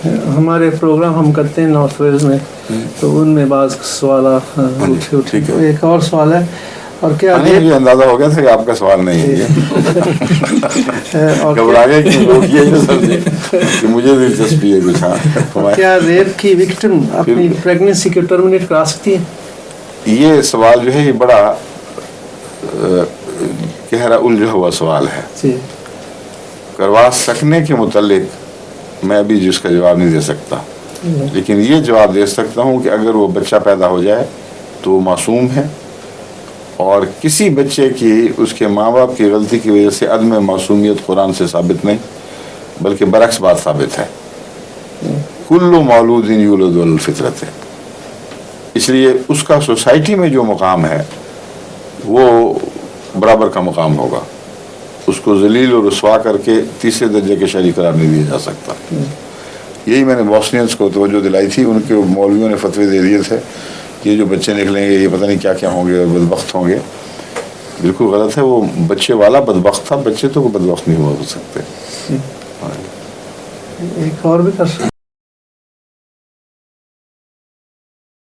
ہمارے پروگرام ہم کرتے ہیں نارتھ ویلز میں، تو ان میں بعض سوالات اٹھے. ایک اور سوال ہے، اور کیا مجھے اندازہ ہو گیا تھا کہ آپ کا سوال نہیں ہے، گھبرا گئے کہ مجھے دلچسپی ہے کچھ. ہاں، کیا ریپ کی وکٹم اپنی پریگننسی کو ٹرمینیٹ کرا سکتی ہے؟ یہ سوال جو ہے یہ بڑا گہرا الجھا ہوا سوال ہے. کروا سکنے کے متعلق میں ابھی جس کا جواب نہیں دے سکتا، لیکن یہ جواب دے سکتا ہوں کہ اگر وہ بچہ پیدا ہو جائے تو وہ معصوم ہے، اور کسی بچے کی اس کے ماں باپ کی غلطی کی وجہ سے عدم معصومیت قرآن سے ثابت نہیں، بلکہ برعکس بات ثابت ہے. کل مولود یولد علی الفطرت ہے. اس لیے اس کا سوسائٹی میں جو مقام ہے وہ برابر کا مقام ہوگا. اس کو ذلیل و رسوا کر کے تیسرے درجے کے شہری قرار نہیں دیا جا سکتا. یہی میں نے بوسنینس کو توجہ دلائی تھی. ان کے مولویوں نے فتوے دے دیے تھے کہ یہ جو بچے نکلیں گے یہ پتہ نہیں کیا کیا ہوں گے، بدبخت ہوں گے. بالکل غلط ہے. وہ بچے والا بدبخت تھا، بچے تو بدبخت نہیں ہو سکتے. ایک اور بھی کر